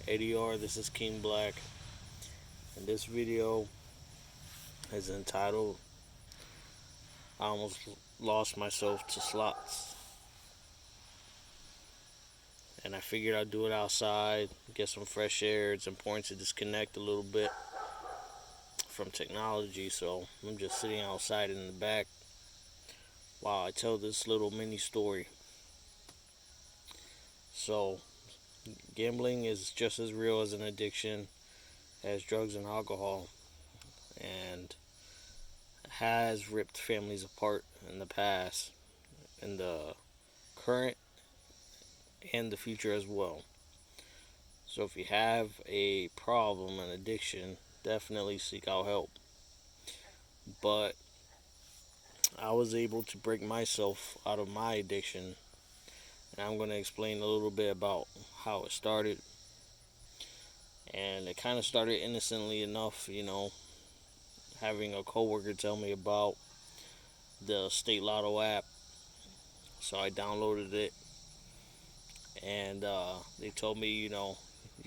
ADR. This is King Black, and this video is entitled I Almost Lost Myself to Slots. And I figured I'd do it outside, get some fresh air. It's important to disconnect a little bit from technology, so I'm just sitting outside in the back while I tell this little mini story. So, gambling is just as real as an addiction as drugs and alcohol, and has ripped families apart in the past, in the current, and the future as well. So if you have a problem, an addiction, definitely seek out help. But I was able to break myself out of my addiction, and I'm going to explain a little bit about how it started. And it kind of started innocently enough, having a coworker tell me about the State Lotto app. So I downloaded it, and they told me, you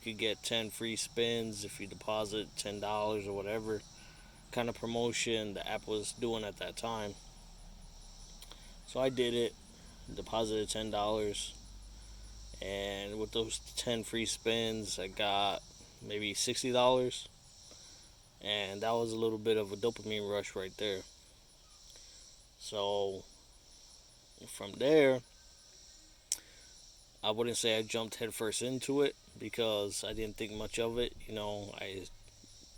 could get 10 free spins if you deposit $10 or whatever kind of promotion the app was doing at that time. So I did it, deposited $10, and with those 10 free spins, I got maybe $60, and that was a little bit of a dopamine rush right there. So from there, I wouldn't say I jumped headfirst into it because I didn't think much of it. I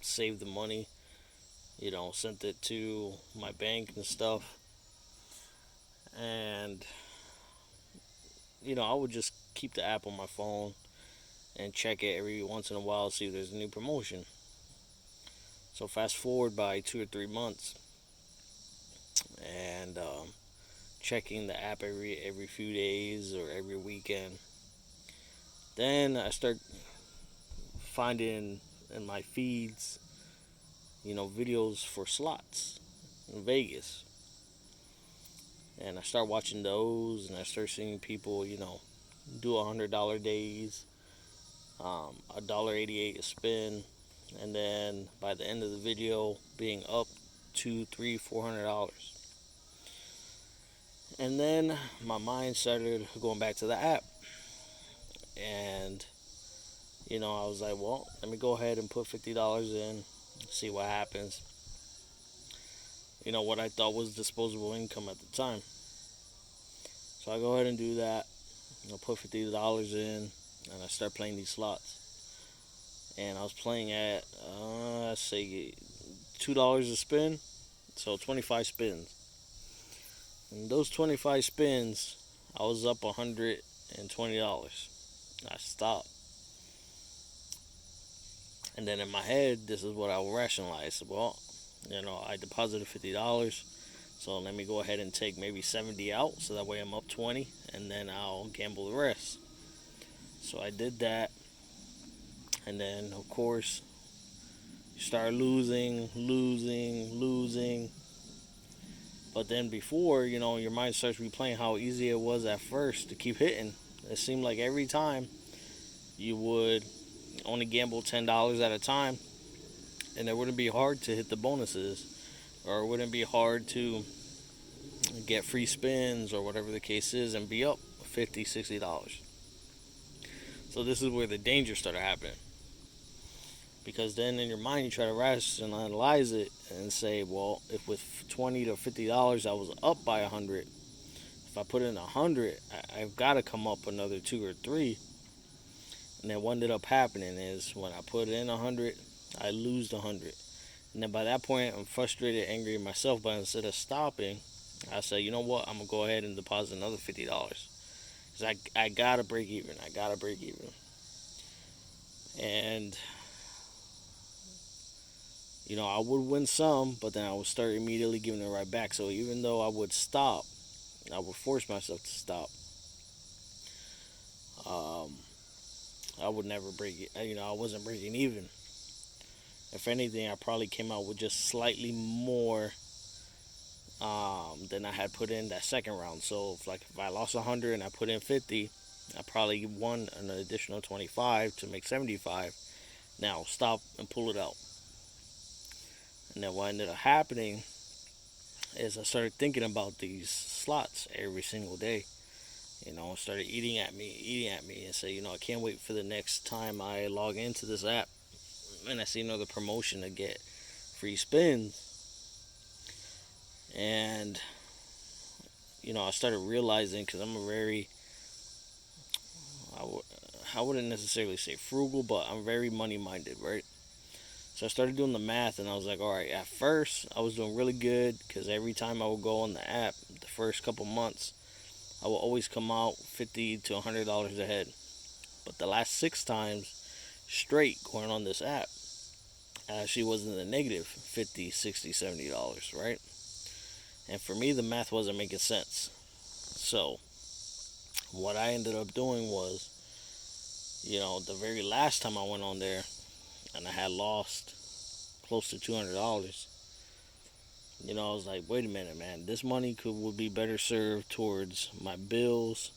saved the money, sent it to my bank and stuff. And, I would just keep the app on my phone and check it every once in a while to see if there's a new promotion. So fast forward by 2 or 3 months, and checking the app every few days or every weekend. Then I start finding in my feeds, videos for slots in Vegas. And I start watching those, and I start seeing people, do $100 days, $1.88 a spin, and then by the end of the video, being up to $300, $400. And then my mind started going back to the app, and I was like, well, let me go ahead and put $50 in, see what happens. What I thought was disposable income at the time. So I go ahead and do that. Put $50 in, and I start playing these slots. And I was playing at, let's say, $2 a spin, so 25 spins. And those 25 spins, I was up $120. I stopped. And then in my head, this is what I will rationalize. Well, I deposited $50, so let me go ahead and take maybe 70 out, so that way I'm up 20, and then I'll gamble the rest. So I did that, and then of course you start losing. But then before, your mind starts replaying how easy it was at first to keep hitting. It seemed like every time you would only gamble $10 at a time, and it wouldn't be hard to hit the bonuses, or it wouldn't be hard to get free spins or whatever the case is and be up $50, $60. So this is where the danger started happening, because then in your mind you try to rationalize it and say, well, if with $20 to $50 I was up by 100, if I put in 100, I've got to come up another 2 or 3. And then what ended up happening is when I put in 100, I lose 100. And then by that point, I'm frustrated, angry at myself. But instead of stopping, I say, you know what? I'm going to go ahead and deposit another $50. Because I got to break even. And, I would win some, but then I would start immediately giving it right back. So even though I would stop, I would force myself to stop. I would never break it. I wasn't breaking even. If anything, I probably came out with just slightly more than I had put in that second round. So if I lost 100 and I put in 50, I probably won an additional 25 to make 75. Now stop and pull it out. And then what ended up happening is I started thinking about these slots every single day. Started eating at me, and say, I can't wait for the next time I log into this app and I see another promotion to get free spins. And I started realizing, because I'm a very, I, w- I wouldn't necessarily say frugal, but I'm very money minded, right? So I started doing the math, and I was like, all right, at first I was doing really good because every time I would go on the app, the first couple months, I would always come out $50 to $100 ahead. But the last 6 times straight going on this app, I actually was in the negative 50, 60, $70, right? And for me, the math wasn't making sense. So what I ended up doing was, the very last time I went on there and I had lost close to $200, I was like, wait a minute, man, this money would be better served towards my bills.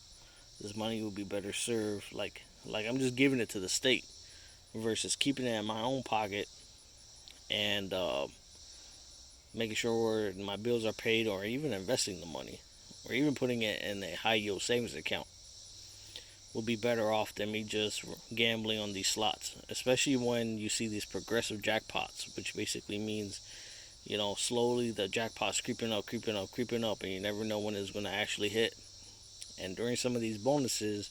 This money would be better served, like I'm just giving it to the state versus keeping it in my own pocket and making sure my bills are paid, or even investing the money, or even putting it in a high yield savings account will be better off than me just gambling on these slots, especially when you see these progressive jackpots, which basically means, slowly the jackpot's creeping up, creeping up, creeping up, and you never know when it's going to actually hit. And during some of these bonuses,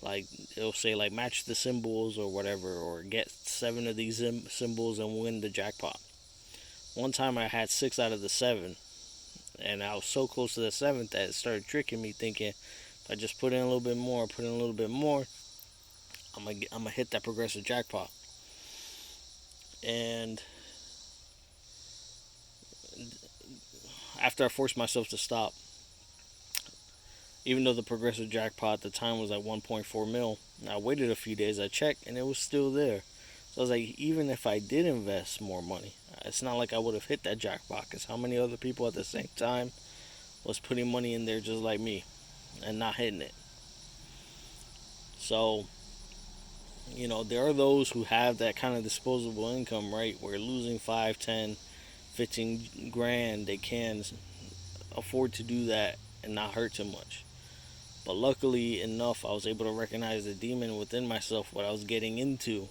like it'll say like match the symbols or whatever, or get 7 of these symbols and win the jackpot. One time I had 6 out of the 7, and I was so close to the seventh that it started tricking me, thinking if I just put in a little bit more, put in a little bit more, I'm gonna hit that progressive jackpot. And after I forced myself to stop, even though the progressive jackpot at the time was like 1.4 mil, I waited a few days, I checked, and it was still there. So I was like, even if I did invest more money, it's not like I would have hit that jackpot, because how many other people at the same time was putting money in there just like me and not hitting it? So, there are those who have that kind of disposable income, right? Where losing 5, 10, 15 grand, they can afford to do that and not hurt too much. But luckily enough, I was able to recognize the demon within myself, what I was getting into,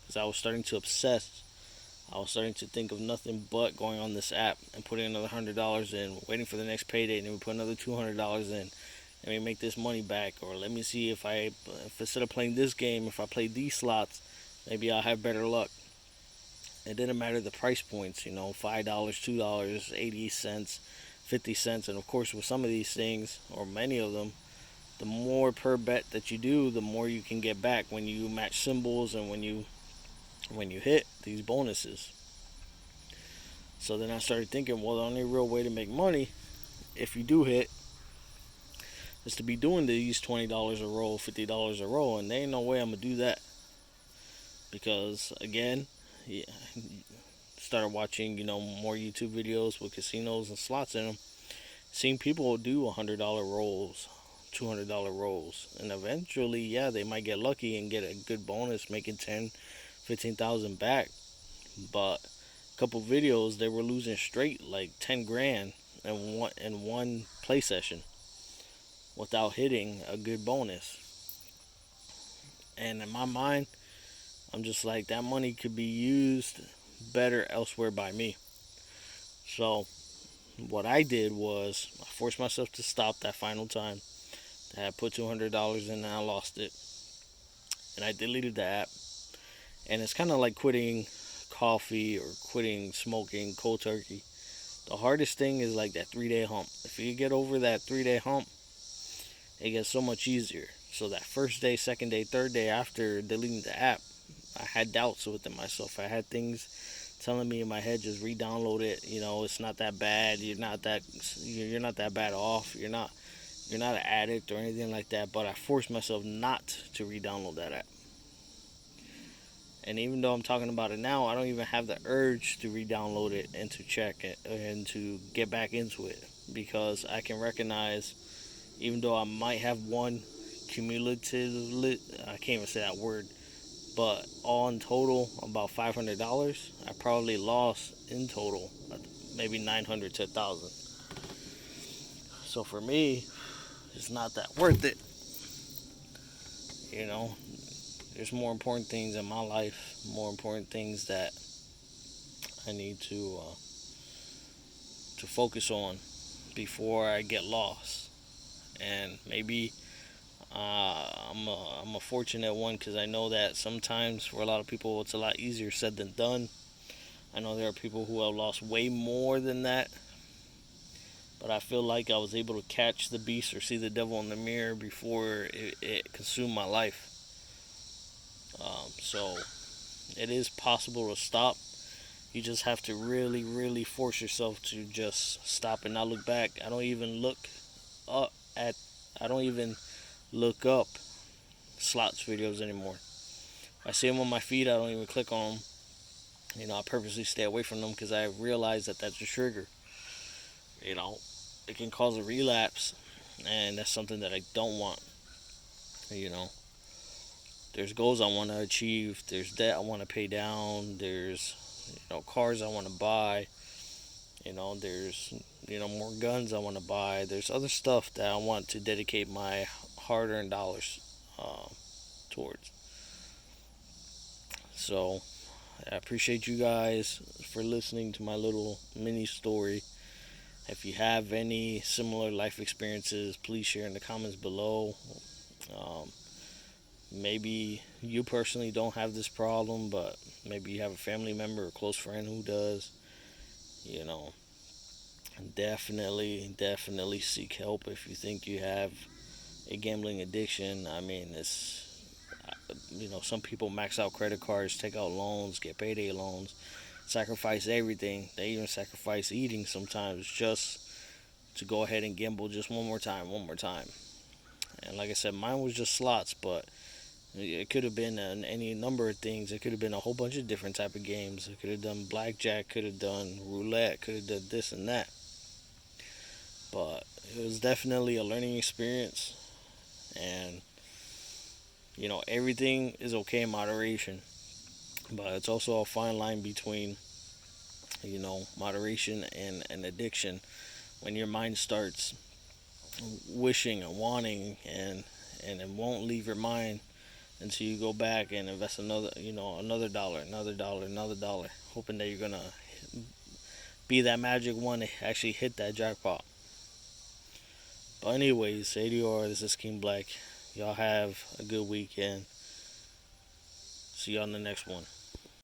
because I was starting to obsess. I was starting to think of nothing but going on this app and putting another $100 in, waiting for the next payday, and then we put another $200 in. Let me make this money back, or let me see if instead of playing this game, if I play these slots, maybe I'll have better luck. It didn't matter the price points, $5, $2, 80 cents, 50 cents, and of course with some of these things, or many of them, the more per bet that you do, the more you can get back when you match symbols and when you hit these bonuses. So then I started thinking, well, the only real way to make money, if you do hit, is to be doing these $20 a roll, $50 a roll, and there ain't no way I'm gonna do that, because again, yeah, started watching more YouTube videos with casinos and slots in them, seeing people do $100 rolls, $200 rolls, and eventually, yeah, they might get lucky and get a good bonus, making 10, 15,000 back. But a couple videos, they were losing straight like 10 grand in one play session without hitting a good bonus. And in my mind, I'm just like, that money could be used better elsewhere by me. So what I did was I forced myself to stop that final time. I had put $200 in and I lost it, and I deleted the app. And it's kind of like quitting coffee or quitting smoking cold turkey. The hardest thing is like that 3 day hump. If you get over that 3 day hump, it gets so much easier. So that first day, second day, third day after deleting the app, I had doubts within myself. I had things telling me in my head, just re-download it. It's not that bad. You're not that bad off. You're not an addict or anything like that. But I forced myself not to re-download that app. And even though I'm talking about it now, I don't even have the urge to re-download it and to check it and to get back into it, because I can recognize, even though I might have won cumulatively, I can't even say that word, but all in total, about $500. I probably lost in total maybe 900 to 1,000. So for me, it's not that worth it. You know, there's more important things in my life, more important things that I need to focus on before I get lost. And maybe I'm a fortunate one because I know that sometimes for a lot of people it's a lot easier said than done. I know there are people who have lost way more than that, but I feel like I was able to catch the beast or see the devil in the mirror before it consumed my life. So it is possible to stop. You just have to really, really force yourself to just stop and not look back. Up at. I don't even look up slots videos anymore. I see them on my feed. I don't even click on them. I purposely stay away from them because I realize that that's a trigger. You know, it can cause a relapse, and that's something that I don't want. You know, there's goals I want to achieve. There's debt I want to pay down. There's cars I want to buy. There's more guns I want to buy. There's other stuff that I want to dedicate my hard-earned dollars towards. So I appreciate you guys for listening to my little mini story. If you have any similar life experiences, please share in the comments below. Um, Maybe you personally don't have this problem, but maybe you have a family member or close friend who does. You know, definitely seek help if you think you have a gambling addiction. I mean, some people max out credit cards, take out loans, get payday loans, sacrifice everything. They even sacrifice eating sometimes just to go ahead and gamble just one more time. And like I said, mine was just slots, but it could have been any number of things. It could have been a whole bunch of different type of games. It could have done blackjack, could have done roulette, could have done this and that. But it was definitely a learning experience, and everything is okay in moderation. But it's also a fine line between moderation and an addiction. When your mind starts wishing and wanting and it won't leave your mind until you go back and invest another dollar, another dollar, hoping that you're gonna be that magic one to actually hit that jackpot. But anyways, ADR, this is King Black. Y'all have a good weekend. See y'all in the next one.